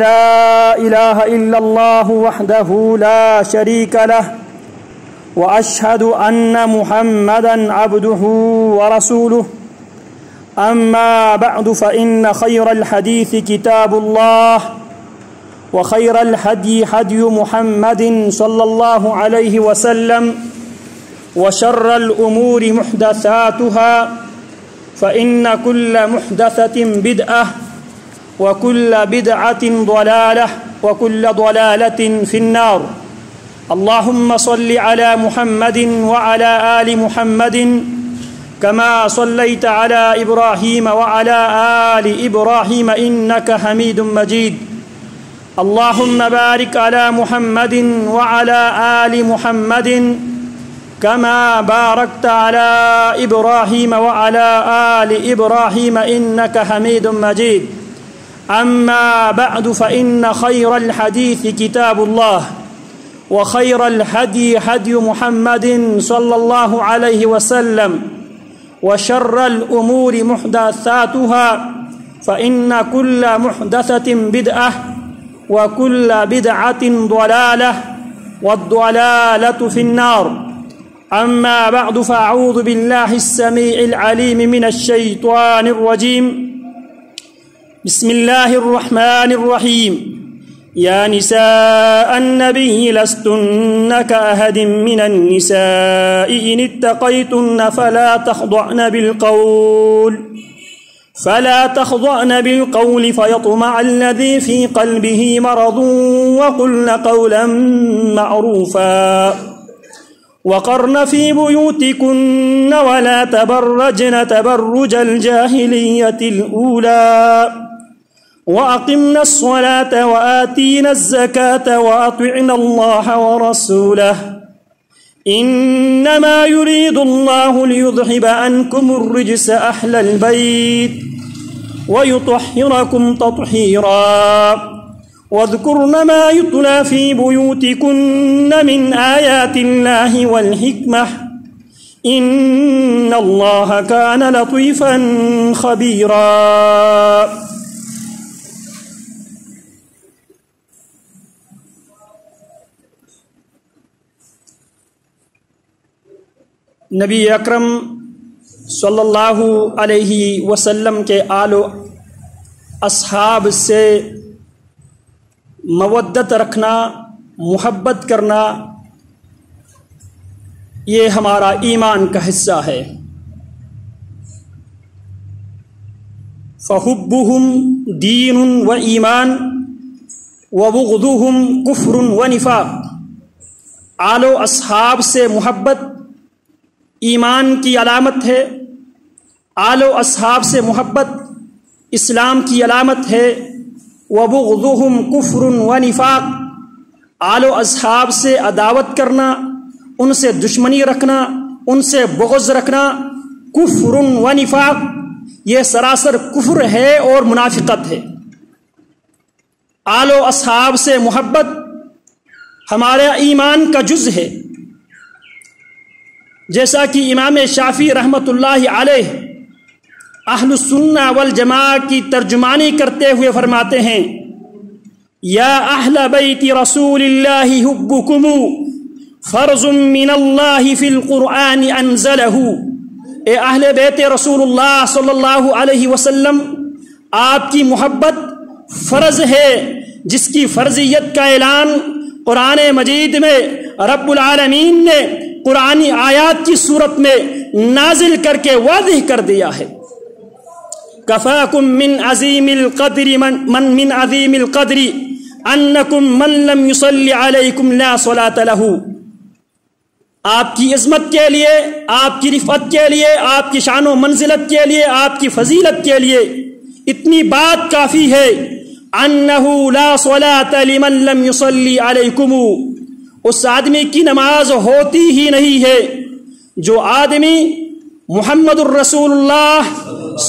لا إله إلا الله وحده لا شريك له وأشهد أن محمدا عبده ورسوله. أما بعد فإن خير الحديث كتاب الله وخير الهدي هدي محمد صلى الله عليه وسلم وشر الأمور محدثاتها فإن كل محدثة بدعة وكل بدعة ضلالة وكل ضلالة في النار. اللهم صل على محمد وعلى آل محمد كما صليت على إبراهيم وعلى آل إبراهيم إنك حميد مجيد. اللهم بارك على محمد وعلى آل محمد كما باركت على إبراهيم وعلى آل إبراهيم إنك حميد مجيد. أما بعد فإن خير الحديث كتاب الله وخير الهدي هدي محمد صلى الله عليه وسلم وشر الأمور محدثاتها فإن كل محدثة بدعة وكل بدعة ضلالة والضلالة في النار. أما بعد فأعوذ بالله السميع العليم من الشيطان الرجيم. بسم الله الرحمن الرحيم. يا نساء النبي لستن كأحد من النساء إن اتقيتن فلا تخضعن بالقول فيطمع الذي في قلبه مرض وقلن قولا معروفا وقرن في بيوتكن ولا تبرجن تبرج الجاهلية الأولى وأقمنا الصلاة وآتينا الزكاة وأطعنا الله ورسوله إنما يريد الله ليذهب عنكم الرجس أهل البيت ويطهركم تطهيرا واذكرن ما يتلى في بيوتكن من آيات الله والحكمة إن الله كان لطيفا خبيرا. نبی اکرم صلی اللہ علیہ وسلم کے آل و اصحاب سے مودت رکھنا، محبت کرنا، یہ ہمارا ایمان کا حصہ ہے. فحبهم دین و ایمان وبغضهم کفر و نفاق. آل و اصحاب سے محبت ایمان کی علامت ہے، آل و اصحاب سے محبت اسلام کی علامت ہے. وبغضهم کفر و نفاق. آل و اصحاب سے عداوت کرنا، ان سے دشمنی رکھنا، ان سے بغض رکھنا، کفر و نفاق، یہ سراسر کفر ہے اور منافقت ہے. آل و اصحاب سے محبت ہمارے ایمان کا جز ہے. جیسا کہ امام شافعی رحمۃ اللہ علیہ اہل السنہ والجماعہ کی ترجمانی کرتے ہوئے فرماتے ہیں: یا اہل بیت رسول اللہ حبکم فرض من اللہ فی القرآن انزلہ. اے اہل بیت رسول اللہ صلی اللہ علیہ وسلم، آپ کی محبت فرض ہے جس کی فرضیت کا اعلان قرآن مجید میں رب العالمین نے قرآنی آیات کی صورت میں نازل کر کے واضح کر دیا ہے. کفاکم من عظیم القدر من عظیم القدر انکم من لم یصلی علیکم لا صلاة لہ. آپ کی عظمت کے لیے، آپ کی رفعت کے لیے، آپ کی شان و منزلت کے لیے، آپ کی فضیلت کے لیے اتنی بات کافی ہے. انہ لا صلاة لمن لم یصلی علیکم. اس آدمی کی نماز ہوتی ہی نہیں ہے جو آدمی محمد الرسول اللہ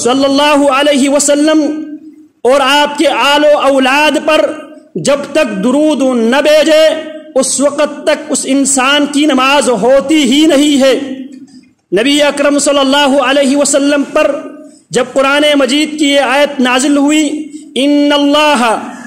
صلی اللہ علیہ وسلم اور آپ کے آل و اولاد پر جب تک درود نہ بھیجے اس وقت تک اس انسان کی نماز ہوتی ہی نہیں ہے. نبی اکرم صلی اللہ علیہ وسلم پر جب قرآن مجید کی یہ آیت نازل ہوئی، ان اللہ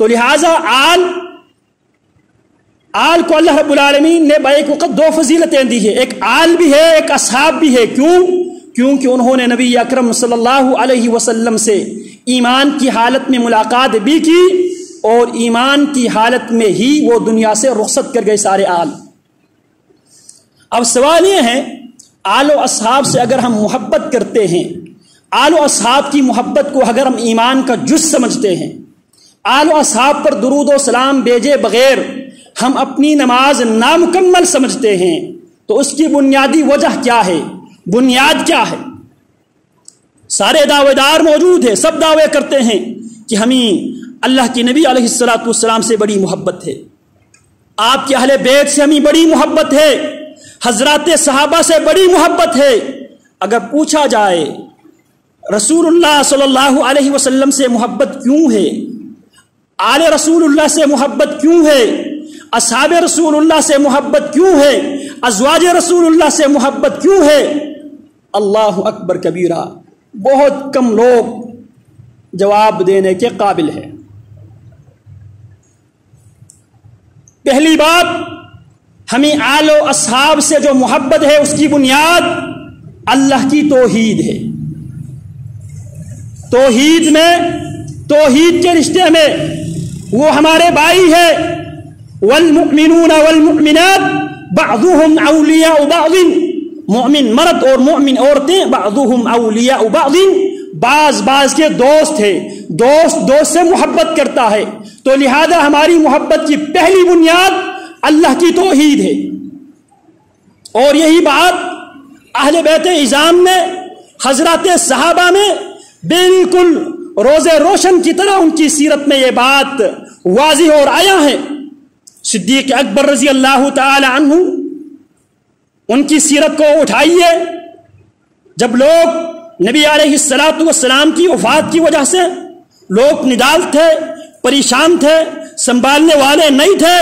تو لہٰذا آل کو اللہ رب العالمین نے بیک وقت دو فضیلتیں دی ہے، ایک آل بھی ہے ایک اصحاب بھی ہے۔ کیونکہ انہوں نے نبی اکرم صلی اللہ علیہ وسلم سے ایمان کی حالت میں ملاقات بھی کی اور ایمان کی حالت میں ہی وہ دنیا سے رخصت کر گئے سارے آل۔ اب سوال یہ ہے، آل و اصحاب سے اگر ہم محبت کرتے ہیں، آل و اصحاب کی محبت کو اگر ہم ایمان کا جز سمجھتے ہیں، آل و اصحاب پر درود و سلام بھیجے بغیر ہم اپنی نماز نامکمل سمجھتے ہیں، تو اس کی بنیادی وجہ کیا ہے؟ بنیاد کیا ہے؟ سارے دعوے دار موجود ہیں، سب دعوے کرتے ہیں کہ ہمیں اللہ کے نبی علیہ الصلوۃ والسلام سے بڑی محبت ہے، آپ کے اہل بیت سے ہمیں بڑی محبت ہے، حضرات صحابہ سے بڑی محبت ہے۔ اگر پوچھا جائے رسول اللہ صلی اللہ علیہ وسلم سے محبت کیوں ہے، آل رسول اللہ سے محبت کیوں ہے، اصحاب رسول اللہ سے محبت کیوں ہے، ازواج رسول اللہ سے محبت کیوں ہے، اللہ اکبر کبیرہ، بہت کم لوگ جواب دینے کے قابل ہیں۔ پہلی بات، ہمیں آل و اصحاب سے جو محبت ہے اس کی بنیاد اللہ کی توحید ہے۔ توحید کے رشتے میں وہ ہمارے بھائی ہے۔ والمؤمنون والمؤمنات بعضهم اولیاء بعض، مومن مرد اور مومن عورتیں بعضهم اولیاء بعض، بعض کے دوست ہے، دوست سے محبت کرتا ہے۔ تو لہذا ہماری محبت کی پہلی بنیاد اللہ کی توحید ہے، اور یہی بات اہل بیت اعظام میں، حضرات صحابہ میں بالکل روزے روشن کی طرح ان کی سیرت میں یہ بات واضح اور آیا ہے۔ صدیق اکبر رضی اللہ تعالی عنہ، ان کی سیرت کو اٹھائیے، جب لوگ نبی علیہ الصلوۃ والسلام کی وفات کی وجہ سے لوگ ندال تھے، پریشان تھے، سنبھالنے والے نہیں تھے،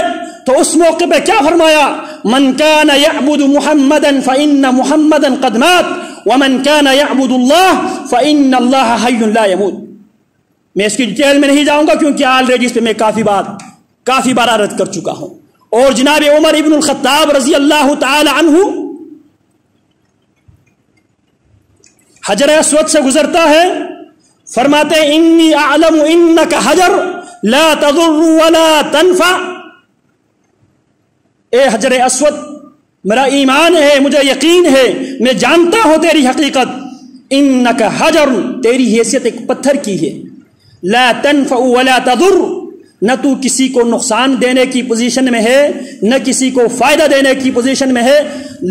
تو اس موقع پہ کیا فرمایا؟ من کان یعبد محمدا فإن محمدا قد مات ومن کان یعبد اللہ فإن اللہ حی لا يموت۔ میں اس کی ڈیٹیل میں نہیں جاؤں گا کیونکہ آلریڈی اس پہ میں کافی بار عرض کر چکا ہوں۔ اور جناب عمر ابن الخطاب رضی اللہ تعالی عنہ حجر اسود سے گزرتا ہے، فرماتے ہیں انی اعلم انک حجر لا تضر ولا تنفع۔ اے حجر اسود، میرا ایمان ہے، مجھے یقین ہے، میں جانتا ہوں تیری حقیقت، انک حجر، تیری حیثیت ایک پتھر کی ہے، لا تنفع ولا تضر، نہ تو کسی کو نقصان دینے کی پوزیشن میں ہے نہ کسی کو فائدہ دینے کی پوزیشن میں ہے۔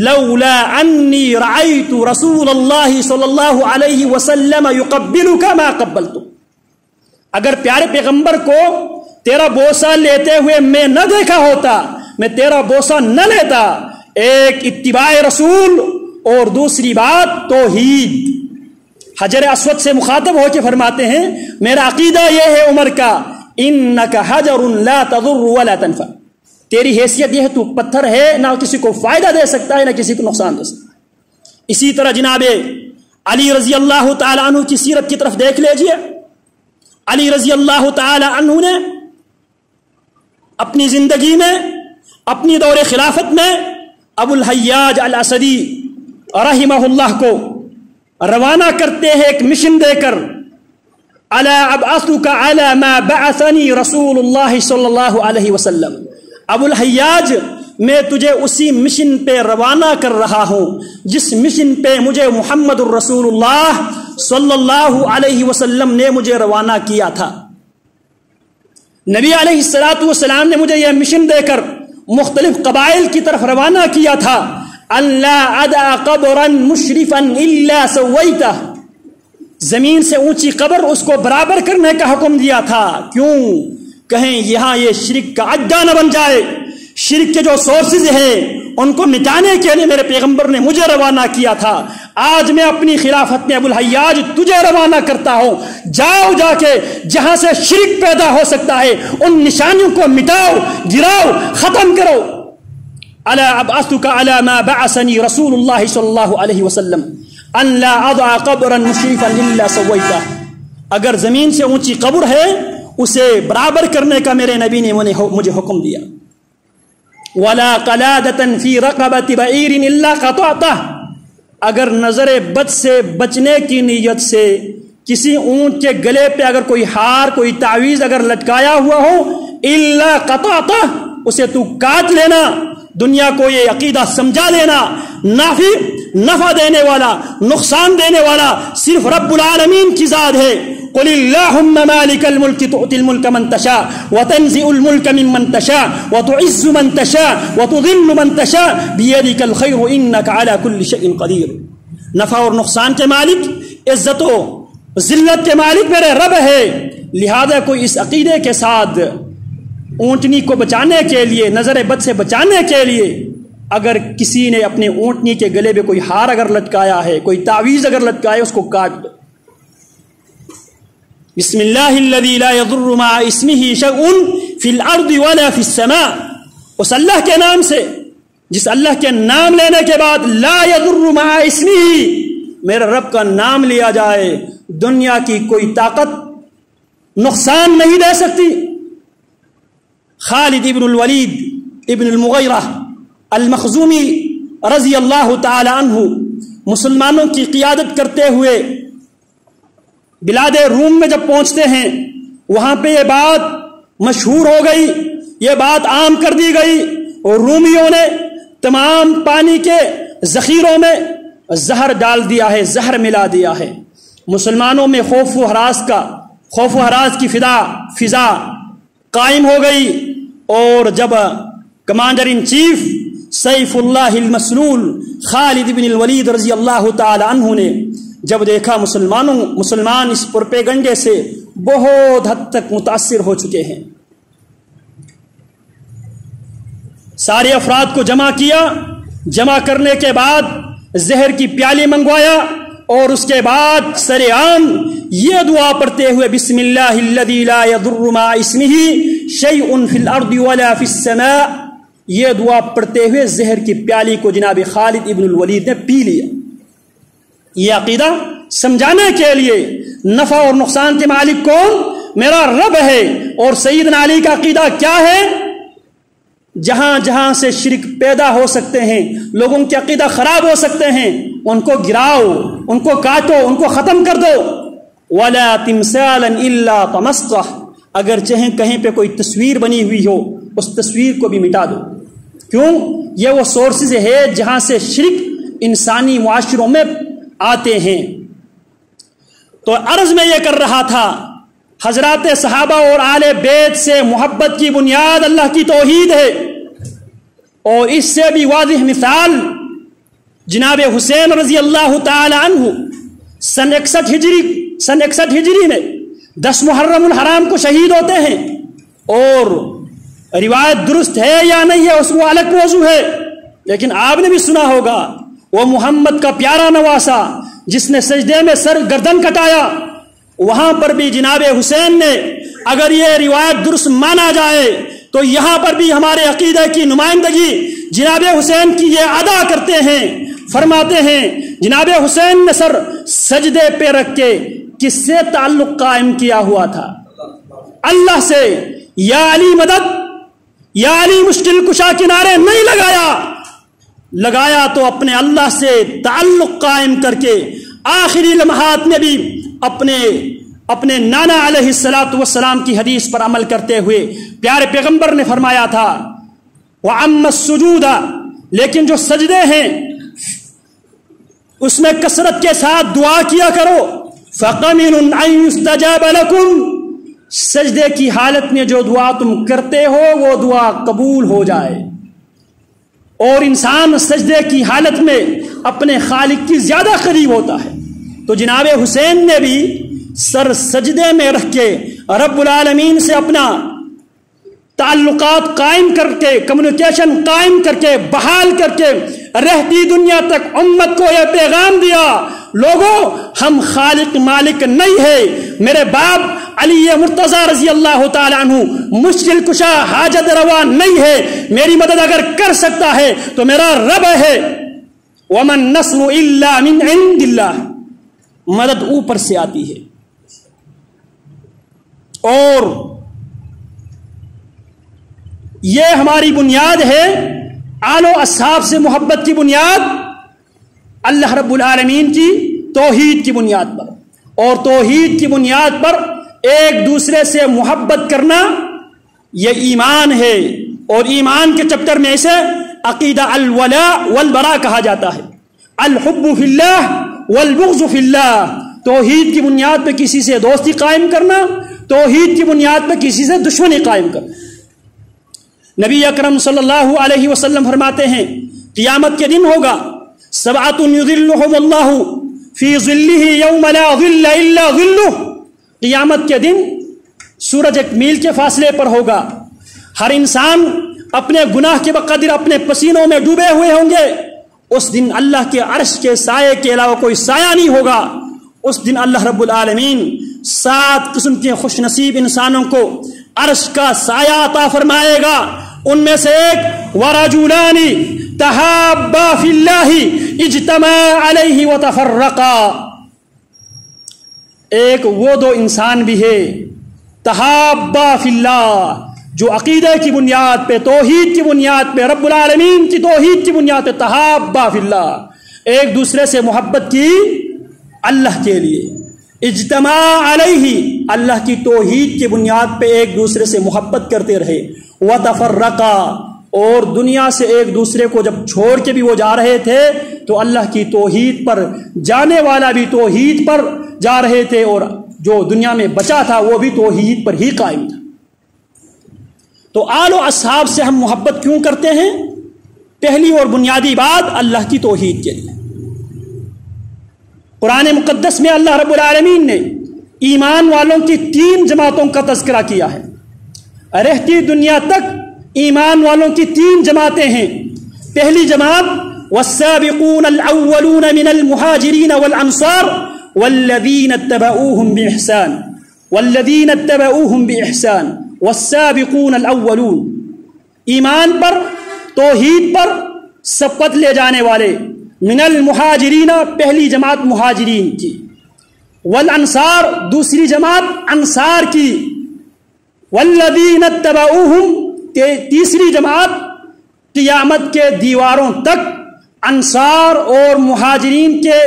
لولا انی رأیت رسول اللہ صلی اللہ علیہ وسلم یقبلک ما قبلت، اگر پیارے پیغمبر کو تیرا بوسہ لیتے ہوئے میں نہ دیکھا ہوتا، میں تیرا بوسہ نہ لیتا۔ ایک اتباع رسول اور دوسری بات توحید۔ حجر اسود سے مخاطب ہو کے فرماتے ہیں میرا عقیدہ یہ ہے عمر کا، انک حجر لا تضر ولا تنفع، تیری حیثیت یہ ہے تو پتھر ہے، نہ کسی کو فائدہ دے سکتا ہے نہ کسی کو نقصان دے سکتا ہے۔ اسی طرح جناب علی رضی اللہ تعالی عنہ کی سیرت کی طرف دیکھ لیجئے۔ علی رضی اللہ تعالی عنہ نے اپنی زندگی میں، اپنی دور خلافت میں ابو الحیاج الاسدی رحمہ اللہ کو روانہ کرتے ہیں ایک مشن دے کر، الا ابعثک علی ما بعثنی رسول اللہ صلی اللہ علیہ وسلم، ابو الحیاج میں تجھے اسی مشن پہ روانہ کر رہا ہوں جس مشن پہ مجھے محمد الرسول اللہ صلی اللہ علیہ وسلم نے مجھے روانہ کیا تھا۔ نبی علیہ الصلوۃ والسلام نے مجھے یہ مشن دے کر مختلف قبائل کی طرف روانہ کیا تھا، اللہ ادع قبرا مشرفا الا سویتہ، زمین سے اونچی قبر اس کو برابر کرنے کا حکم دیا تھا، کیوں؟ کہیں یہاں یہ شرک کا اڈا نہ بن جائے، شرک کے جو سورسز ہیں ان کو مٹانے کے لیے میرے پیغمبر نے مجھے روانہ کیا تھا۔ آج میں اپنی خلافت میں ابو الحیاج تجھے روانہ کرتا ہوں، جاؤ جا کے جہاں سے شرک پیدا ہو سکتا ہے ان نشانیوں کو مٹاؤ، گراؤ، ختم کرو۔ الا ابعثک علی ما بعثنی رسول اللہ صلی اللہ علیہ وسلم ان لا اضع قبرا مشرفا الا سویتہ، اگر زمین سے اونچی قبر ہے اسے برابر کرنے کا میرے نبی نے مجھے حکم دیا. وَلَا قَلَادَةً فِي رَقَبَةِ بَعِيرٍ إِلَّا قَطَعْتَهُ. اگر نظر بد سے بچنے کی نیت سے کسی اونٹ کے گلے پہ اگر کوئی ہار کوئی تعویذ اگر لٹکایا ہوا ہو الا قطعتہ اسے تو کاٹ لینا. دنیا کو یہ عقیدہ سمجھا دینا نفع دینے والا نقصان دینے والا صرف رب العالمین کی ذات ہے. قل اللہم مالک الملک تؤتی الملک من تشاء وتنزع الملک ممن تشاء وتعز من تشاء وتذل من تشاء بیدک الخیر انک علی کل شیء قدیر. نفع اور نقصان کے مالک عزت و ذلت کے مالک میرے رب ہے. لہذا کوئی اس عقیدے کے ساتھ اونٹنی کو بچانے کے لیے نظر بد سے بچانے کے لیے اگر کسی نے اپنے اونٹنی کے گلے پہ کوئی ہار اگر لٹکایا ہے کوئی تعویذ اگر لٹکایا ہے اس کو کاٹ دو. بسم اللہ الذی لا یضر مع اسمہ شیء فی الارض ولا فی السماء. اس اللہ کے نام سے جس اللہ کے نام لینے کے بعد لا یضر مع اسمہ میرے رب کا نام لیا جائے دنیا کی کوئی طاقت نقصان نہیں دے سکتی. خالد ابن الولید ابن المغیرہ المخزومی رضی اللہ تعالی عنہ مسلمانوں کی قیادت کرتے ہوئے بلاد روم میں جب پہنچتے ہیں وہاں پہ یہ بات مشہور ہو گئی یہ بات عام کر دی گئی اور رومیوں نے تمام پانی کے ذخیروں میں زہر ڈال دیا ہے زہر ملا دیا ہے. مسلمانوں میں خوف و ہراس کی فضا قائم ہو گئی. اور جب commander in chief Saif Ullah المسلول خالد بن الولید رضی اللہ تعالی عنہ نے جب دیکھا مسلمان اس پروپیگنڈے سے بہت حد تک متاثر ہو چکے ہیں سارے افراد کو جمع کیا. جمع کرنے کے بعد زہر کی پیالی منگوایا اور اس کے بعد سر عام یہ دعا پڑھتے ہوئے بسم اللہ الذی لا یضر مع اسمہ شیء فی الارض ولا فی السماء یہ دعا پڑھتے ہوئے زہر کی پیالی کو جناب خالد ابن الولید نے پی لیا. یہ عقیدہ سمجھانے کے لیے نفع اور نقصان کے مالک کون میرا رب ہے. اور سیدنا علی کا عقیدہ کیا ہے جہاں جہاں سے شرک پیدا ہو سکتے ہیں لوگوں کے عقیدہ خراب ہو سکتے ہیں ان کو گراؤ ان کو کاٹو ان کو ختم کر دو. ولا تمثالا الا طمسته اگر چاہیں کہیں پہ کوئی تصویر بنی ہوئی ہو اس تصویر کو بھی مٹا دو. کیوں یہ وہ سورسز ہے جہاں سے شرک انسانی معاشروں میں آتے ہیں. تو عرض میں یہ کر رہا تھا حضرات صحابہ اور آل بیت سے محبت کی بنیاد اللہ کی توحید ہے. اور اس سے بھی واضح مثال جناب حسین رضی اللہ تعالی عنہ سن 61 ہجری میں 10 محرم الحرام کو شہید ہوتے ہیں. اور روایت درست ہے یا نہیں ہے اس کو الگ موضوع ہے لیکن آپ نے بھی سنا ہوگا وہ محمد کا پیارا نواسا جس نے سجدے میں سر گردن کٹایا. وہاں پر بھی جناب حسین نے اگر یہ روایت درست مانا جائے تو یہاں پر بھی ہمارے عقیدہ کی نمائندگی جناب حسین کی یہ ادا کرتے ہیں. فرماتے ہیں جناب حسین نے سر سجدے پہ رکھ کے کس سے تعلق قائم کیا ہوا تھا اللہ سے. یا علی مدد یا علی مشکل کشا کنارے نہیں لگایا تو اپنے اللہ سے تعلق قائم کر کے آخری لمحات میں بھی اپنے نانا علیہ الصلوۃ والسلام کی حدیث پر عمل کرتے ہوئے پیارے پیغمبر نے فرمایا تھا وَعَمَّ السُّجُودَ لیکن جو سجدے ہیں اس میں کثرت کے ساتھ دعا کیا کرو. فَقَمِنٌ أَن يُسْتَجَابَ لَكُمْ سجدے کی حالت میں جو دعا تم کرتے ہو وہ دعا قبول ہو جائے. اور انسان سجدے کی حالت میں اپنے خالق کی زیادہ قریب ہوتا ہے. تو جناب حسین نے بھی سر سجدے میں رکھ کے رب العالمین سے اپنا تعلقات قائم کر کے کمیونیکیشن قائم کر کے بحال کر کے رہتی دنیا تک امت کو یہ پیغام دیا لوگوں ہم خالق مالک نہیں ہے. میرے باپ علی مرتضی رضی اللہ تعالی عنہ مشکل کشا حاجت روا نہیں ہے. میری مدد اگر کر سکتا ہے تو میرا رب ہے. ومن نصر الا من عند اللہ مدد اوپر سے آتی ہے. اور یہ ہماری بنیاد ہے، آل و اصحاب سے محبت کی بنیاد اللہ رب العالمین کی توحید کی بنیاد پر، اور توحید کی بنیاد پر ایک دوسرے سے محبت کرنا یہ ایمان ہے، اور ایمان کے چیپٹر میں اسے عقیدہ الولاء والبراء کہا جاتا ہے، الحب فی اللہ والبغض فی اللہ۔ توحید کی بنیاد پہ کسی سے دوستی قائم کرنا، توحید کی بنیاد پہ کسی سے دشمنی قائم کرنا۔ نبی اکرم صلی اللہ علیہ وسلم فرماتے ہیں قیامت کے دن ہوگا سبعۃ یظلھم اللہ فی ظلہ یوم لا ظل الا ظلہ۔ قیامت کے دن سورج 1 میل کے فاصلے پر ہوگا، ہر انسان اپنے گناہ کے بقدر اپنے پسینوں میں ڈوبے ہوئے ہوں گے۔ اس دن اللہ کے عرش کے سائے کے علاوہ کوئی سایہ نہیں ہوگا۔ اس دن اللہ رب العالمین 7 قسم کے خوش نصیب انسانوں کو عرش کا سایہ عطا فرمائے گا۔ ان میں سے ایک ورجلان تحابا فی اللہ اجتمعا علیہ وتفرقا، ایک وہ 2 انسان بھی ہے تحابا فی اللہ، جو عقیدہ کی بنیاد پہ، توحید کی بنیاد پہ، رب العالمین کی توحید کی بنیاد پہ تحابا فی اللہ، ایک دوسرے سے محبت کی اللہ کے لیے، اجتماع علیہ، اللہ کی توحید کی بنیاد پہ ایک دوسرے سے محبت کرتے رہے، وتفرقا، اور دنیا سے ایک دوسرے کو جب چھوڑ کے بھی وہ جا رہے تھے تو اللہ کی توحید پر جانے والا بھی توحید پر جا رہے تھے، اور جو دنیا میں بچا تھا وہ بھی توحید پر ہی قائم تھا۔ تو آل و اصحاب سے ہم محبت کیوں کرتے ہیں؟ پہلی اور بنیادی بات اللہ کی توحید کے لیے۔ قرآن مقدس میں اللہ رب العالمین نے ایمان والوں کی 3 جماعتوں کا تذکرہ کیا ہے۔ رہتی دنیا تک ایمان والوں کی 3 جماعتیں ہیں۔ پہلی جماعت والسابقون الاولون من المہاجرین والانصار والذین اتبعوہم بإحسان والسابقون الاولون، ایمان پر، توحید پر سبقت لے جانے والے، من المہاجرین پہلی جماعت مہاجرین کی، والانصار دوسری جماعت انصار کی، والذین اتبعوہم تیسری جماعت قیامت کے دیواروں تک انصار اور مہاجرین کے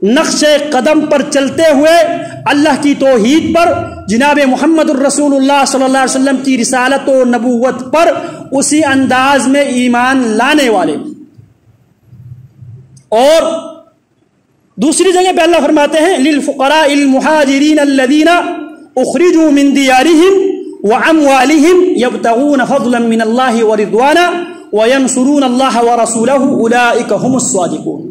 نقش قدم پر چلتے ہوئے اللہ کی توحید پر، جناب محمد الرسول اللہ صلی اللہ علیہ وسلم کی رسالت و نبوت پر اسی انداز میں ایمان لانے والے۔ اور دوسری جگہ پہ اللہ فرماتے ہیں للفقراء المہاجرین الذین اخرجوا من دیارہم واموالہم یبتغون فضلا من اللہ ورضوانا وینصرون اللہ ورسولہ اولئک هم الصادقون۔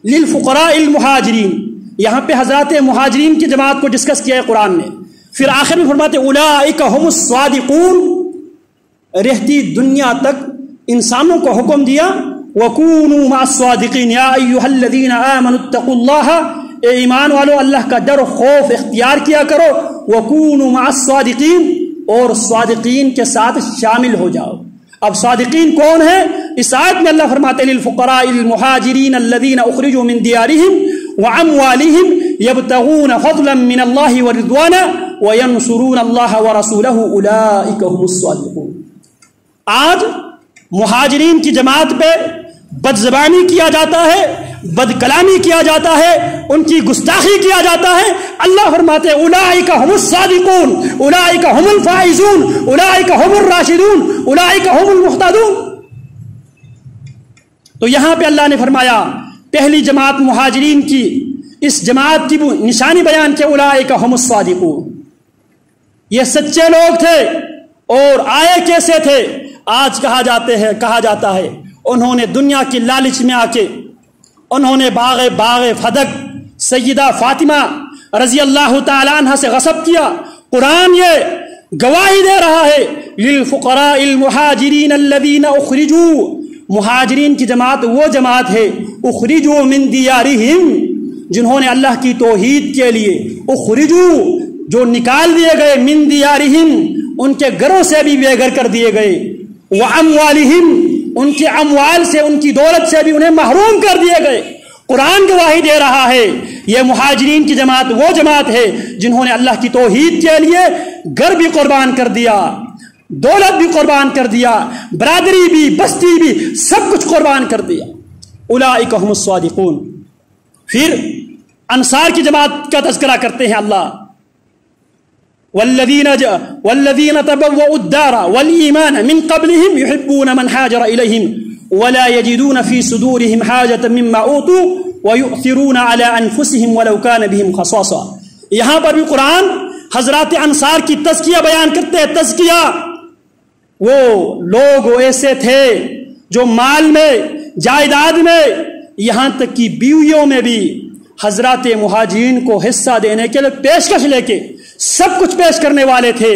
للفقراء المہاجرین، یہاں پہ حضرات مہاجرین کی جماعت کو ڈسکس کیا ہے قرآن نے، پھر آخر میں فرماتے اولئک هم الصادقون، رہتی دنیا تک انسانوں کو حکم دیا وَكُونُوا مَعَ الصَّادِقِينَ يَا أَيُّهَا الَّذِينَ آمَنُوا اتَّقُوا اللَّهَ، اے ایمان والو اللہ کا ڈر و خوف اختیار کیا کرو، وَكُونُوا مَعَ الصَّادِقِينَ، اور صادقین کے ساتھ شامل ہو جاؤ۔ اب صادقین کون ہیں؟ اس آیت میں اللہ فرماتے ہیں للفقراء المہاجرین الذین اخرجوا من دیارہم واموالہم یبتغون فضلا من اللہ ورضوانا وینصرون اللہ ورسولہ اولئک هم الصادقون۔ آج مہاجرین کی جماعت پہ بد زبانی کیا جاتا ہے، بد کلامی کیا جاتا ہے، ان کی گستاخی کیا جاتا ہے۔ اللہ فرماتے ہیں اولئک هم الصادقون، اولئک هم الفائزون، اولئک هم الراشدون، اولئک هم المهتدون۔ تو یہاں پہ اللہ نے فرمایا پہلی جماعت مہاجرین کی، اس جماعت کی نشانی بیان کے اولئک هم الصادقون، یہ سچے لوگ تھے۔ اور آئے کیسے تھے؟ آج کہا جاتا ہے انہوں نے دنیا کی لالچ میں آ کے انہوں نے باغ فدق سیدہ فاطمہ رضی اللہ تعالی عنہ سے غصب کیا۔ قرآن یہ گواہی دے رہا ہے للفقراء المہاجرین الذین اخرجوا، مہاجرین کی جماعت وہ جماعت ہے اخرجوا من دیارہم، جنہوں نے اللہ کی توحید کے لیے، اخرجوا جو نکال دیے گئے، من دیارہم ان کے گھروں سے بھی بے گھر کر دیے گئے، واموالہم ان کے اموال سے، ان کی دولت سے بھی انہیں محروم کر دیے گئے، قرآن گواہی دے رہا ہے یہ مہاجرین کی جماعت وہ جماعت ہے جنہوں نے اللہ کی توحید کے لیے گھر بھی قربان کر دیا، دولت بھی قربان کر دیا، برادری بھی، بستی بھی، سب کچھ قربان کر دیا۔ اولئک هم الصادقون۔ پھر انصار کی جماعت کا تذکرہ کرتے ہیں اللہ، والذین تبوؤوا الدار والایمان من قبلهم يحبون من هاجر الیہم ولا یجدون فی صدورهم حاجة مما اوتوا ويؤثرون على انفسهم ولو كان بهم خصاصة۔ یہاں پر بھی قرآن حضرات انصار کی تزکیہ بیان کرتے ہیں۔ تزکیہ، وہ لوگ ایسے تھے جو مال میں، جائیداد میں، یہاں تک کہ بیویوں میں بھی حضرات مہاجرین کو حصہ دینے کے لیے پیشکش لے کے سب کچھ پیش کرنے والے تھے۔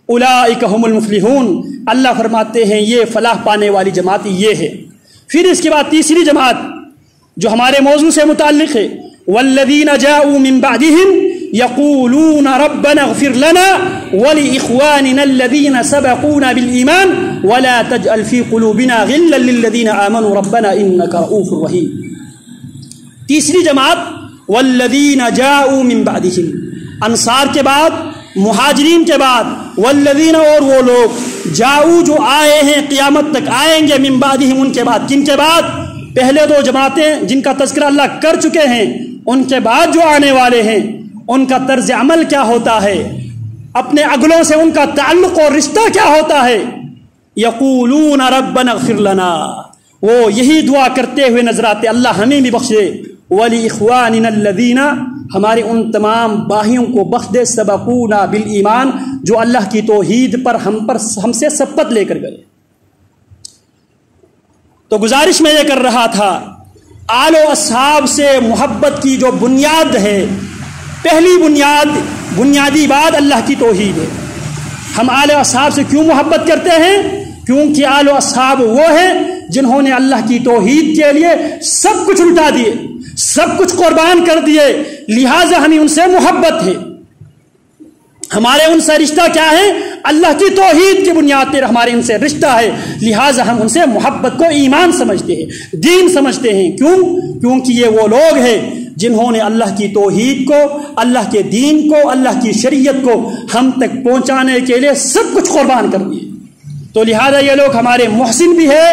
اولئک هم المفلحون، اللہ فرماتے ہیں یہ فلاح پانے والی جماعت یہ ہے۔ پھر اس کے بعد تیسری جماعت جو ہمارے موضوع سے متعلق ہے، والذین جاءوا من بعدهم یقولون ربنا اغفر لنا ولإخواننا الذین سبقونا بالایمان ولا تجعل فی قلوبنا غلا للذین آمنوا ربنا انک رؤوف رحیم۔ تیسری جماعت والذین جاءوا من بعدهم، انصار کے بعد، مہاجرین کے بعد، والذین اور وہ لوگ جاؤ جو آئے ہیں، قیامت تک آئیں گے، من بعدہم ان کے بعد۔ کن کے بعد؟ پہلے دو جماعتیں جن کا تذکرہ اللہ کر چکے ہیں، ان کے بعد جو آنے والے ہیں ان کا طرز عمل کیا ہوتا ہے، اپنے اگلوں سے ان کا تعلق اور رشتہ کیا ہوتا ہے۔ یقولون ربنا اغفر لنا، وہ یہی دعا کرتے ہوئے نظر آتے اللہ ہمیں بھی بخشے، وَلِإِخْوَانِنَا الَّذِينَ، ہمارے ان تمام باہیوں کو بخش دے، سبقونا بالایمان، جو اللہ کی توحید پر ہم سے سبقت لے کر گئے۔ تو گزارش میں یہ کر رہا تھا، آل و اصحاب سے محبت کی جو بنیاد ہے، پہلی بنیادی بات اللہ کی توحید ہے۔ ہم آل و اصحاب سے کیوں محبت کرتے ہیں؟ کیونکہ آل و اصحاب وہ ہیں جنہوں نے اللہ کی توحید کے لیے سب کچھ لٹا دیے، سب کچھ قربان کر دیے، لہٰذا ہمیں ان سے محبت ہے۔ ہمارے ان سے رشتہ کیا ہے؟ اللہ کی توحید کی بنیاد پر ہمارے ان سے رشتہ ہے، لہٰذا ہم ان سے محبت کو ایمان سمجھتے ہیں، دین سمجھتے ہیں۔ کیوں؟ کیونکہ یہ وہ لوگ ہیں جنہوں نے اللہ کی توحید کو، اللہ کے دین کو، اللہ کی شریعت کو ہم تک پہنچانے کے لیے سب کچھ قربان کر دیے۔ تو لہٰذا یہ لوگ ہمارے محسن بھی ہیں،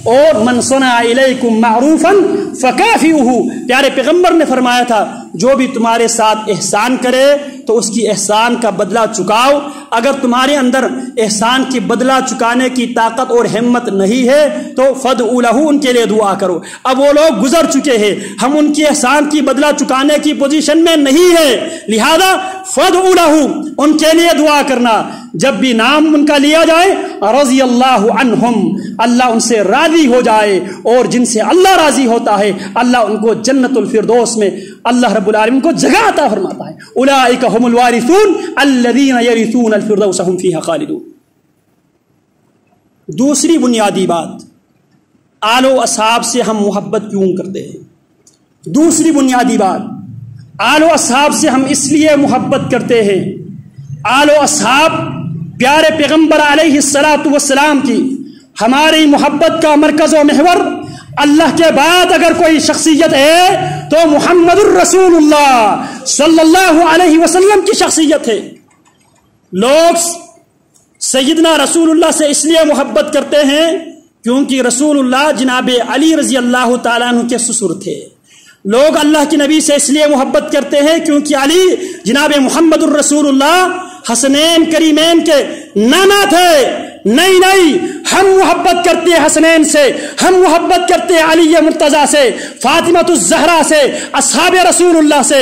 اور من صنع الیکم معروفا فکافئوہ، پیارے پیغمبر نے فرمایا تھا جو بھی تمہارے ساتھ احسان کرے تو اس کی احسان کا بدلہ چکاؤ۔ اگر تمہارے اندر احسان کی بدلہ چکانے کی طاقت اور ہمت نہیں ہے تو فادعوا لہ، ان کے لیے دعا کرو۔ اب وہ لوگ گزر چکے ہیں، ہم ان کی احسان کی بدلہ چکانے کی پوزیشن میں نہیں ہے، لہذا فادعوا لہ، ان کے لیے دعا کرنا۔ جب بھی نام ان کا لیا جائے، رضی اللہ عنہم، اللہ ان سے راضی ہو جائے، اور جن سے اللہ راضی ہوتا ہے اللہ ان کو جنت الفردوس میں اللہ رب العالمین کو جگہ عطا فرماتا ہے۔ اولئک هم الوارثون الذین یرثون الفردوس هم فیہا خالدون۔ دوسری بنیادی بات، آل و اصحاب سے ہم محبت کیوں کرتے ہیں؟ دوسری بنیادی بات، آل و اصحاب سے ہم اس لیے محبت کرتے ہیں، آل و اصحاب پیارے پیغمبر علیہ الصلاۃ والسلام کی ہماری محبت کا مرکز و محور، اللہ کے بعد اگر کوئی شخصیت ہے تو محمد الرسول اللہ صلی اللہ علیہ وسلم کی شخصیت ہے۔ لوگ سیدنا رسول اللہ سے اس لیے محبت کرتے ہیں کیونکہ رسول اللہ جناب علی رضی اللہ تعالیٰ عنہ کے سسر تھے۔ لوگ اللہ کے نبی سے اس لیے محبت کرتے ہیں کیونکہ علی جناب محمد الرسول اللہ حسنین کریمین کے نانا تھے۔ نہیں، ہم محبت کرتے ہیں حسنین سے، ہم محبت کرتے ہیں علی مرتضیٰ سے، فاطمۃ الزہرا سے، اصحاب رسول اللہ سے۔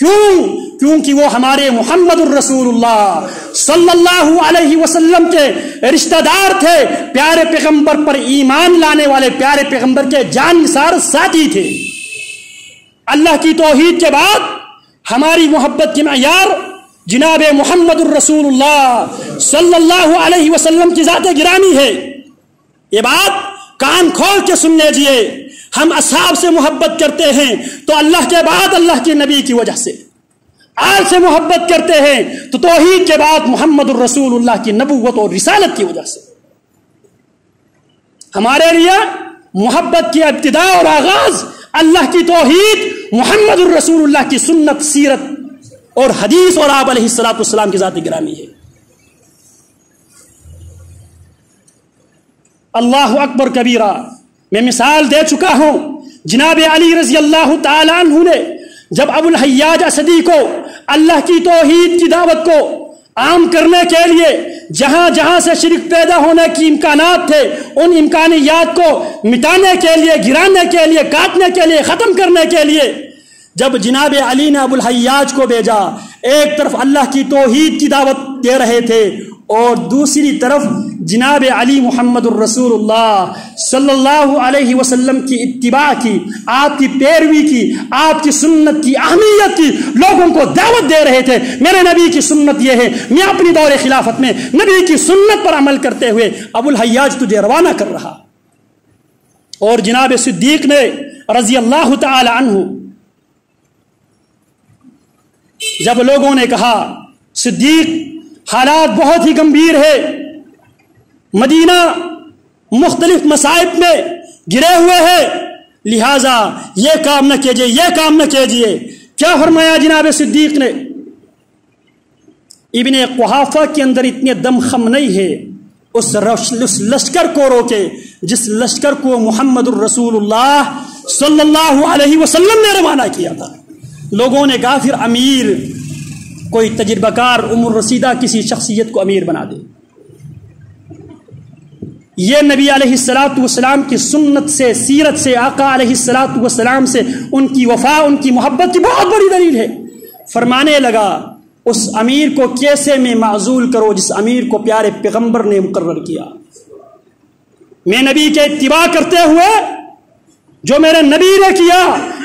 کیونکہ وہ ہمارے محمد الرسول اللہ صلی اللہ علیہ وسلم کے رشتہ دار تھے، پیارے پیغمبر پر ایمان لانے والے پیارے پیغمبر کے جان نثار ساتھی تھے۔ اللہ کی توحید کے بعد ہماری محبت کی معیار جناب محمد الرسول اللہ صلی اللہ علیہ وسلم کی ذات گرامی ہے۔ یہ بات کان کھول کے سن لیجئے، ہم اصحاب سے محبت کرتے ہیں تو اللہ کے بعد اللہ کے نبی کی وجہ سے، آل سے محبت کرتے ہیں تو توحید کے بعد محمد الرسول اللہ کی نبوت اور رسالت کی وجہ سے۔ ہمارے لیے محبت کی ابتدا اور آغاز اللہ کی توحید محمد الرسول اللہ کی سنت، سیرت اور حدیث اور آپ علیہ الصلوۃ والسلام کی ذات گرامی ہے۔ اللہ اکبر کبیرہ، میں مثال دے چکا ہوں، جناب علی رضی اللہ تعالی عنہ نے جب ابو الحیاج اسدی کو اللہ کی توحید کی دعوت کو عام کرنے کے لیے جہاں جہاں سے شرک پیدا ہونے کی امکانات تھے، ان امکانیات کو مٹانے کے لیے، گرانے کے لیے، کاٹنے کے لیے، ختم کرنے کے لیے جب جناب علی نے ابو الحیاج کو بھیجا، ایک طرف اللہ کی توحید کی دعوت دے رہے تھے اور دوسری طرف جناب علی محمد الرسول اللہ صلی اللہ علیہ وسلم کی اتباع کی، آپ کی پیروی کی، آپ کی سنت کی اہمیت کی لوگوں کو دعوت دے رہے تھے۔ میرے نبی کی سنت یہ ہے، میں اپنی دور خلافت میں نبی کی سنت پر عمل کرتے ہوئے ابو الحیاج تجھے روانہ کر رہا۔ اور جناب صدیق نے رضی اللہ تعالی عنہ جب لوگوں نے کہا صدیق حالات بہت ہی گمبھیر ہے، مدینہ مختلف مصائب میں گرے ہوئے ہیں، لہذا یہ کام نہ کیجیے، یہ کام نہ کیجیے، کیا فرمایا جناب صدیق نے؟ ابن قحافہ کے اندر اتنے دم خم نہیں ہے اس لشکر کو روکے جس لشکر کو محمد الرسول اللہ صلی اللہ علیہ وسلم نے روانہ کیا تھا۔ لوگوں نے کہا پھر امیر کوئی تجربہ کار عمر رسیدہ کسی شخصیت کو امیر بنا دے۔ یہ نبی علیہ الصلوۃ والسلام کی سنت سے، سیرت سے، آقا علیہ الصلوۃ والسلام سے ان کی وفا، ان کی محبت کی بہت بڑی دلیل ہے۔ فرمانے لگا اس امیر کو کیسے میں معزول کروں جس امیر کو پیارے پیغمبر نے مقرر کیا۔ میں نبی کے اتباع کرتے ہوئے جو میرے نبی نے کیا،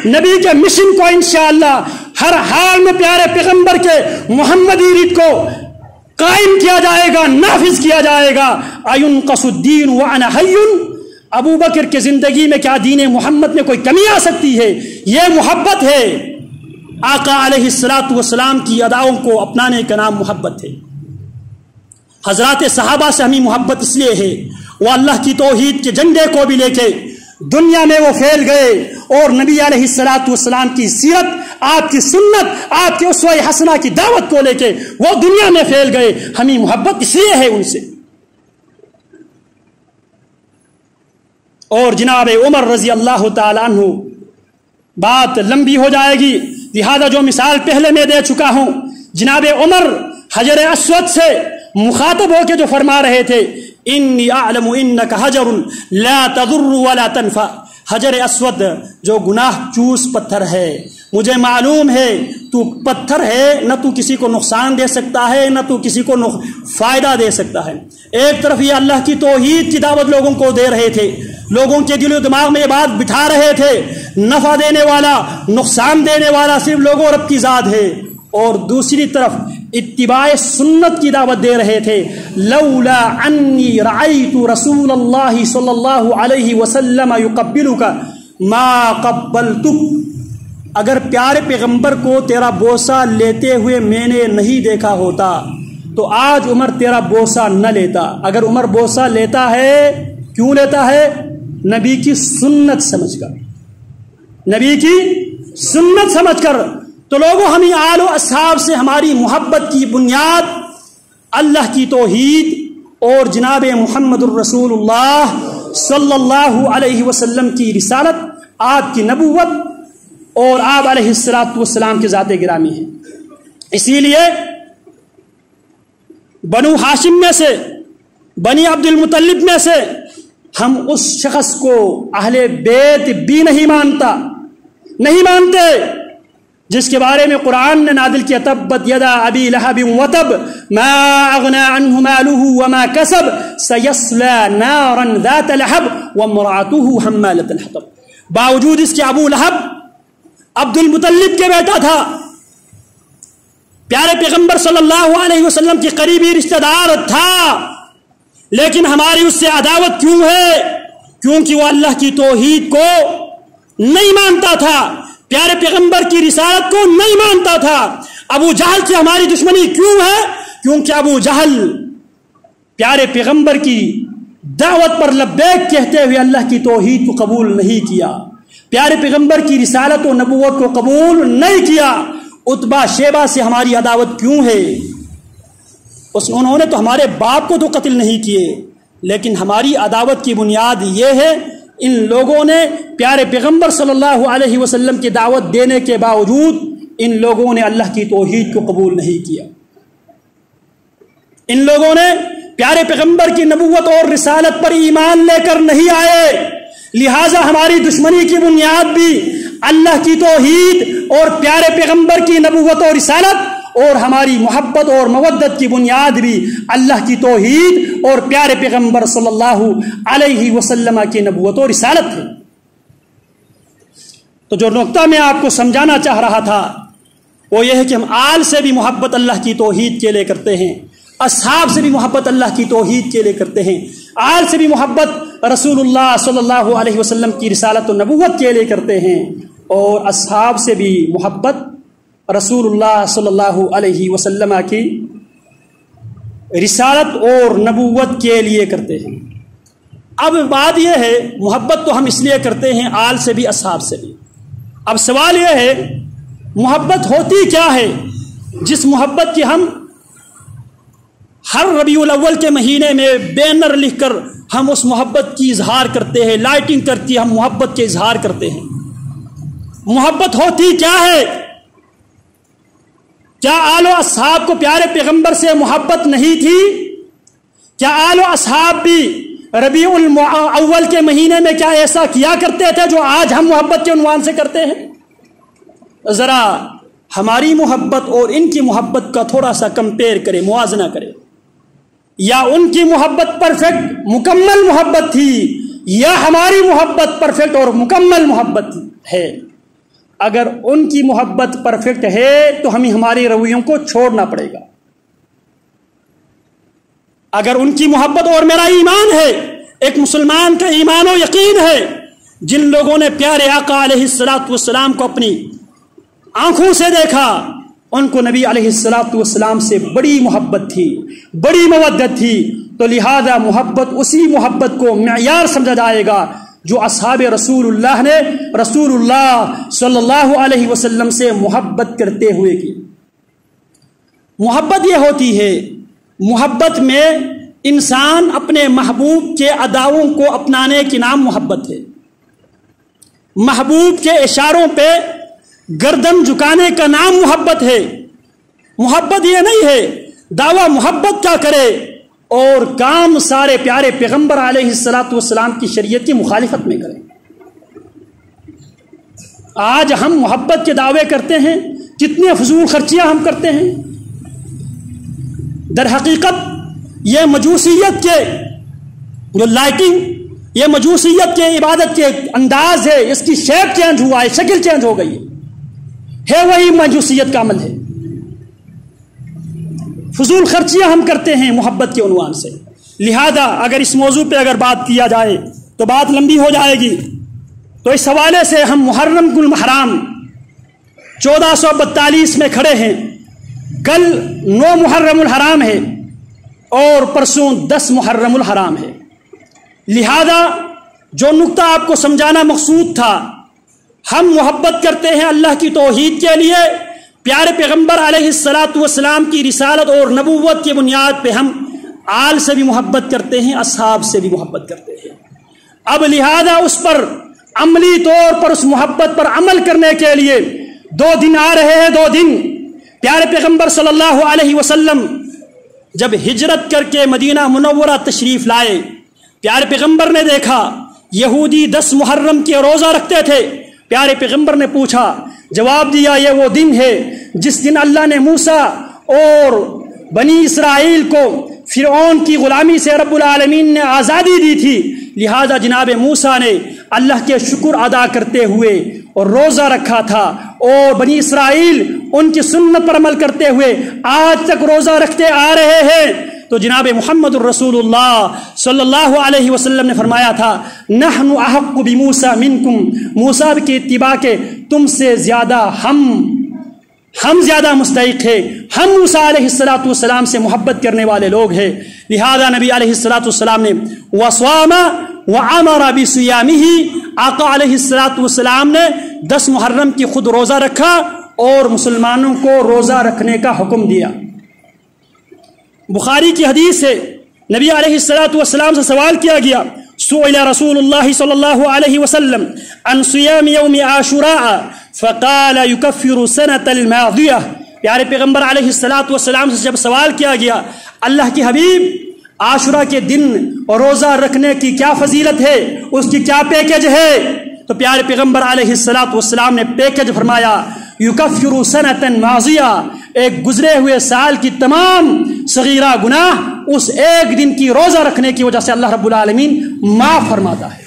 نبی کے مشن کو انشاءاللہ ہر حال میں پیارے پیغمبر کے محمدی ریت کو قائم کیا جائے گا، نافذ کیا جائے گا۔ اَيُنْقَصُ الدِّينُ وَأَنَا حَيٌّ، ابو بکر کے زندگی میں کیا دین محمد میں کوئی کمی آ سکتی ہے؟ یہ محبت ہے، آقا علیہ الصلوۃ والسلام کی اداؤں کو اپنانے کا نام محبت ہے۔ حضرات صحابہ سے ہمیں محبت اس لیے ہے، وہ اللہ کی توحید کے جھنڈے کو بھی لے کے دنیا میں وہ پھیل گئے اور نبی علیہ الصلوۃ والسلام کی سیرت، آپ کی سنت، آپ کے اسوہ حسنہ کی دعوت کو لے کے وہ دنیا میں پھیل گئے۔ ہمیں محبت اس لیے ہے ان سے۔ اور جناب عمر رضی اللہ تعالی عنہ، بات لمبی ہو جائے گی لہذا جو مثال پہلے میں دے چکا ہوں، جناب عمر حجر اسود سے مخاطب ہو کے جو فرما رہے تھے، انی اعلم انک حجر لا تضر ولا تنفع، حجر اسود جو گناہ چوس پتھر ہے، مجھے معلوم ہے تو پتھر ہے، نہ تو کسی کو نقصان دے سکتا ہے نہ تو کسی کو فائدہ دے سکتا ہے۔ ایک طرف یہ اللہ کی توحید کی دعوت لوگوں کو دے رہے تھے، لوگوں کے دل و دماغ میں یہ بات بٹھا رہے تھے، نفع دینے والا، نقصان دینے والا صرف لوگوں رب کی ذات ہے، اور دوسری طرف اتباع سنت کی دعوت دے رہے تھے۔ لولا انی رأیت رسول اللہ صلی اللہ علیہ وسلم یقبلک ما قبلتک، اگر پیارے پیغمبر کو تیرا بوسہ لیتے ہوئے میں نے نہیں دیکھا ہوتا تو آج عمر تیرا بوسہ نہ لیتا۔ اگر عمر بوسہ لیتا ہے، کیوں لیتا ہے؟ نبی کی سنت سمجھ کر، نبی کی سنت سمجھ کر۔ تو لوگوں، ہمیں آل و اصحاب سے ہماری محبت کی بنیاد اللہ کی توحید اور جناب محمد الرسول اللہ صلی اللہ علیہ وسلم کی رسالت، آپ کی نبوت اور آپ علیہ الصلوۃ والسلام کی ذات گرامی ہے۔ اسی لیے بنو ہاشم میں سے، بنی عبد المطلب میں سے ہم اس شخص کو اہل بیت بھی نہیں مانتے جس کے بارے میں قرآن نے نازل کیا، تبت یدا ابی لہب وتب ما اغنى عنه ماله وما كسب سيصلى نارا ذات لهب وامرأته حمالة الحطب۔ باوجود اس کے ابو لہب عبد المطلب کے بیٹا تھا، پیارے پیغمبر صلی اللہ علیہ وسلم کی قریبی رشتہ دار تھا، لیکن ہماری اس سے عداوت کیوں ہے؟ کیونکہ وہ اللہ کی توحید کو نہیں مانتا تھا، پیارے پیغمبر کی رسالت کو نہیں مانتا تھا۔ ابو جہل سے ہماری دشمنی کیوں ہے؟ کیونکہ ابو جہل پیارے پیغمبر کی دعوت پر لبیک کہتے ہوئے اللہ کی توحید کو قبول نہیں کیا۔ پیارے پیغمبر کی رسالت و نبوت کو قبول نہیں کیا، عتبہ شیبہ سے ہماری عداوت کیوں ہے؟ انہوں نے تو ہمارے باپ کو تو قتل نہیں کیے، لیکن ہماری عداوت کی بنیاد یہ ہے ان لوگوں نے پیارے پیغمبر صلی اللہ علیہ وسلم کی دعوت دینے کے باوجود ان لوگوں نے اللہ کی توحید کو قبول نہیں کیا، ان لوگوں نے پیارے پیغمبر کی نبوت اور رسالت پر ایمان لے کر نہیں آئے، لہٰذا ہماری دشمنی کی بنیاد بھی اللہ کی توحید اور پیارے پیغمبر کی نبوت اور رسالت، اور ہماری محبت اور مودت کی بنیاد بھی اللہ کی توحید اور پیارے پیغمبر صلی اللہ علیہ وسلم کی نبوت اور رسالت ہے۔ تو جو نقطہ میں آپ کو سمجھانا چاہ رہا تھا وہ یہ ہے کہ ہم آل سے بھی محبت اللہ کی توحید کے لیے کرتے ہیں، اصحاب سے بھی محبت اللہ کی توحید کے لیے کرتے ہیں، آل سے بھی محبت رسول اللہ صلی اللہ علیہ وسلم کی رسالت و نبوت کے لیے کرتے ہیں، اور اصحاب سے بھی محبت رسول اللہ صلی اللہ علیہ وسلم کی رسالت اور نبوت کے لیے کرتے ہیں۔ اب بات یہ ہے محبت تو ہم اس لیے کرتے ہیں آل سے بھی اصحاب سے بھی، اب سوال یہ ہے محبت ہوتی کیا ہے جس محبت کی ہم ہر ربیع الاول کے مہینے میں بینر لکھ کر ہم اس محبت کی اظہار کرتے ہیں، لائٹنگ کرتی ہم محبت کے اظہار کرتے ہیں۔ محبت ہوتی کیا ہے؟ کیا آل و اصحاب کو پیارے پیغمبر سے محبت نہیں تھی؟ کیا آل و اصحاب بھی ربیع الاول کے مہینے میں کیا ایسا کیا کرتے تھے جو آج ہم محبت کے عنوان سے کرتے ہیں؟ ذرا ہماری محبت اور ان کی محبت کا تھوڑا سا کمپیئر کرے، موازنہ کرے، یا ان کی محبت پرفیکٹ مکمل محبت تھی یا ہماری محبت پرفیکٹ اور مکمل محبت ہے؟ اگر ان کی محبت پرفیکٹ ہے تو ہمیں ہماری رویوں کو چھوڑنا پڑے گا، اگر ان کی محبت اور میرا ایمان ہے، ایک مسلمان کا ایمان و یقین ہے، جن لوگوں نے پیارے آقا علیہ الصلوۃ والسلام کو اپنی آنکھوں سے دیکھا ان کو نبی علیہ الصلوۃ والسلام سے بڑی محبت تھی، بڑی مودت تھی، تو لہذا محبت اسی محبت کو معیار سمجھا جائے گا جو اصحاب رسول اللہ نے رسول اللہ صلی اللہ علیہ وسلم سے محبت کرتے ہوئے کی۔ محبت یہ ہوتی ہے، محبت میں انسان اپنے محبوب کے اداؤں کو اپنانے کی نام محبت ہے، محبوب کے اشاروں پہ گردن جھکانے کا نام محبت ہے۔ محبت یہ نہیں ہے دعویٰ محبت کا کرے اور کام سارے پیارے پیغمبر علیہ الصلوۃ والسلام کی شریعت کی مخالفت میں کریں۔ آج ہم محبت کے دعوے کرتے ہیں، کتنی فضول خرچیاں ہم کرتے ہیں۔ در حقیقت یہ مجوسیت کے جو لائٹنگ، یہ مجوسیت کے عبادت کے انداز ہے، اس کی شیپ چینج ہوا ہے، شکل چینج ہو گئی ہے وہی مجوسیت کا عمل ہے۔ فضول خرچیاں ہم کرتے ہیں محبت کے عنوان سے، لہذا اگر اس موضوع پہ اگر بات کیا جائے تو بات لمبی ہو جائے گی، تو اس حوالے سے ہم محرم المحرام 1442 میں کھڑے ہیں، کل 9 محرم الحرام ہے اور پرسوں 10 محرم الحرام ہے، لہذا جو نقطہ آپ کو سمجھانا مقصود تھا، ہم محبت کرتے ہیں اللہ کی توحید کے لیے، پیارے پیغمبر علیہ الصلوۃ والسلام کی رسالت اور نبوت کی بنیاد پہ ہم آل سے بھی محبت کرتے ہیں، اصحاب سے بھی محبت کرتے ہیں۔ اب لہذا اس پر عملی طور پر اس محبت پر عمل کرنے کے لیے 2 دن آ رہے ہیں، 2 دن پیارے پیغمبر صلی اللہ علیہ وسلم جب ہجرت کر کے مدینہ منورہ تشریف لائے، پیارے پیغمبر نے دیکھا یہودی 10 محرم کے روزہ رکھتے تھے۔ پیارے پیغمبر نے پوچھا، جواب دیا، یہ وہ دن ہے جس دن اللہ نے موسیٰ اور بنی اسرائیل کو فرعون کی غلامی سے رب العالمین نے آزادی دی تھی، لہذا جناب موسیٰ نے اللہ کے شکر ادا کرتے ہوئے اور روزہ رکھا تھا، اور بنی اسرائیل ان کی سنت پر عمل کرتے ہوئے آج تک روزہ رکھتے آ رہے ہیں۔ تو جناب محمد الرسول اللہ صلی اللہ علیہ وسلم نے فرمایا تھا، نحن احق بموسیٰ منکم، موسیٰ کی اتباع کے تم سے زیادہ ہم زیادہ مستحق ہیں، ہم موسیٰ علیہ السلام سے محبت کرنے والے لوگ ہیں۔ لہذا نبی علیہ السلام نے وصام وعمر بصیامہ، آقا علیہ الصلوۃ والسلام نے 10 محرم کی خود روزہ رکھا اور مسلمانوں کو روزہ رکھنے کا حکم دیا۔ بخاری کی حدیث ہے، نبی علیہ الصلوۃ والسلام سے سوال کیا گیا، سئل رسول اللہ صلی اللہ علیہ وسلم عن صیام یوم عاشوراء فقال یکفر سنۃ الماضیہ۔ پیارے پیغمبر علیہ الصلوۃ والسلام سے جب سوال کیا گیا اللہ کے حبیب عاشورہ کے دن روزہ رکھنے کی کیا فضیلت ہے، اس کی کیا پیکج ہے، تو پیارے پیغمبر علیہ الصلوۃ والسلام نے پیکج فرمایا یکفر سنۃ ماضیہ، ایک گزرے ہوئے سال کی تمام صغیرہ گناہ اس ایک دن کی روزہ رکھنے کی وجہ سے اللہ رب العالمین معاف فرماتا ہے۔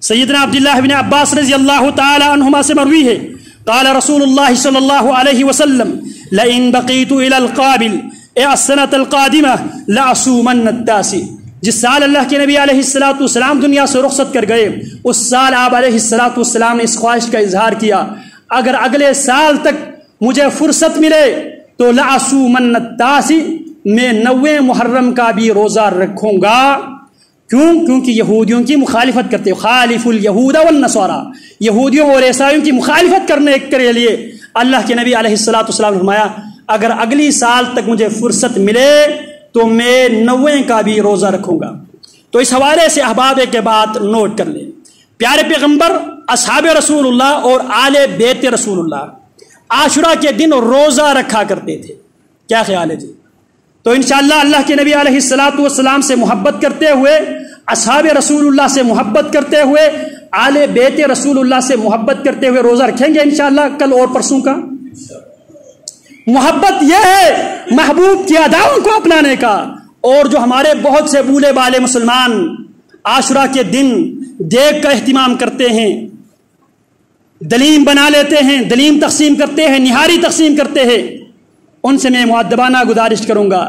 سیدنا عبداللہ بن عباس رضی اللہ تعالی عنہما سے مروی ہے، قال رسول اللہ صلی اللہ علیہ وسلم لئن بقیت الی القابل السنۃ القادمہ لأصومن التاسع۔ جس سال اللہ کے نبی علیہ الصلوۃ والسلام دنیا سے رخصت کر گئے اس سال آپ علیہ الصلوۃ والسلام نے اس خواہش کا اظہار کیا اگر اگلے سال تک مجھے فرصت ملے تو لأصومن التاسع، میں 9 محرم کا بھی روزہ رکھوں گا۔ کیونکہ یہودیوں کی مخالفت کرتے ہو، خالف الیہود والنصارى، یہودیوں اور عیسائیوں کی مخالفت کرنے کے لیے اللہ کے نبی علیہ الصلوۃ والسلام نے فرمایا اگر اگلی سال تک مجھے فرصت ملے تو میں 9 کا بھی روزہ رکھوں گا۔ تو اس حوالے سے احباب ایک بات نوٹ کر لیں، پیارے پیغمبر، اصحاب رسول اللہ اور آل بیت رسول اللہ عاشورہ کے دن روزہ رکھا کرتے تھے۔ کیا خیال ہے جی؟ تو انشاءاللہ اللہ کے نبی علیہ الصلوۃ والسلام سے محبت کرتے ہوئے، اصحاب رسول اللہ سے محبت کرتے ہوئے، آل بیت رسول اللہ سے محبت کرتے ہوئے روزہ رکھیں گے انشاءاللہ کل اور پرسوں کا۔ محبت یہ ہے محبوب کی اداؤں کو اپنانے کا، اور جو ہمارے بہت سے بولے بالے مسلمان عاشورہ کے دن دیگ کا اہتمام کرتے ہیں، دلیم بنا لیتے ہیں، دلیم تقسیم کرتے ہیں، نہاری تقسیم کرتے ہیں، ان سے میں مؤدبانہ گزارش کروں گا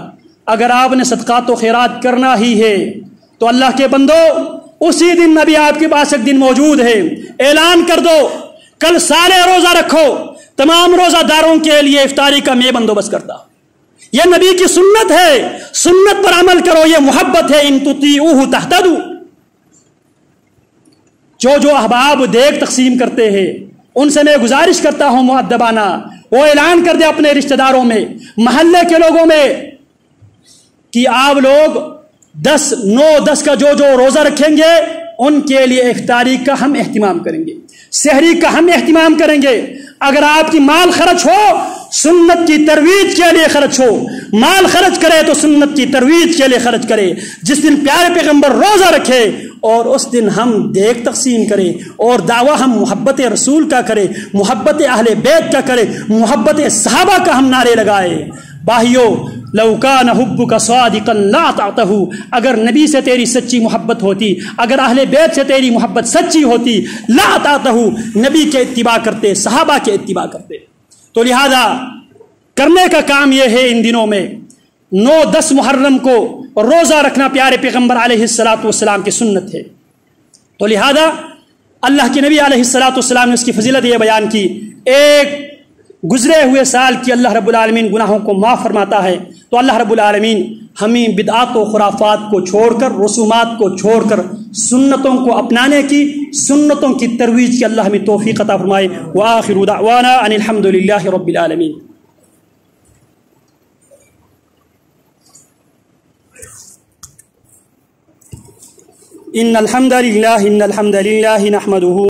اگر آپ نے صدقات و خیرات کرنا ہی ہے تو اللہ کے بندو اسی دن نبی آپ کے پاس ایک دن موجود ہے، اعلان کر دو کل سارے روزہ رکھو، تمام روزہ داروں کے لیے افطاری کا میں بندوبست کرتا۔ یہ نبی کی سنت ہے، سنت پر عمل کرو، یہ محبت ہے، ان تطیعوہ تہتدوا۔ جو احباب دیگ تقسیم کرتے ہیں ان سے میں گزارش کرتا ہوں مؤدبانہ وہ اعلان کر دے اپنے رشتہ داروں میں، محلے کے لوگوں میں کہ آپ لوگ 9-10 کا جو روزہ رکھیں گے ان کے لیے افطاری کا ہم اہتمام کریں گے، سحری کا ہم اہتمام کریں گے۔ اگر آپ کی مال خرچ ہو سنت کی ترویج کے لیے خرچ ہو، مال خرچ کرے تو سنت کی ترویج کے لیے خرچ کرے۔ جس دن پیارے پیغمبر روزہ رکھے اور اس دن ہم دیگ تقسیم کریں اور دعویٰ ہم محبت رسول کا کریں، محبت اہل بیت کا کریں، محبت صحابہ کا ہم نعرے لگائے۔ بھائیو لو کان حبک صادقا لا اطعتہ، اگر نبی سے تیری سچی محبت ہوتی، اگر اہل بیت سے تیری محبت سچی ہوتی، لا اطعتہ، نبی کے اتباع کرتے، صحابہ کے اتباع کرتے۔ تو لہذا کرنے کا کام یہ ہے ان دنوں میں 9-10 محرم کو روزہ رکھنا پیارے پیغمبر علیہ الصلوۃ والسلام کی سنت ہے۔ تو لہذا اللہ کے نبی علیہ الصلوۃ والسلام نے اس کی فضیلت یہ بیان کی، ایک گزرے ہوئے سال کی اللہ رب العالمین گناہوں کو معاف فرماتا ہے۔ تو اللہ رب العالمین ہمیں بدعات و خرافات کو چھوڑ کر، رسومات کو چھوڑ کر سنتوں کو اپنانے کی، سنتوں کی ترویج کی اللہ ہمیں توفیق عطا فرمائے۔ وآخر دعوانا ان الحمد للہ رب العالمین۔ ان الحمد للہ نحمده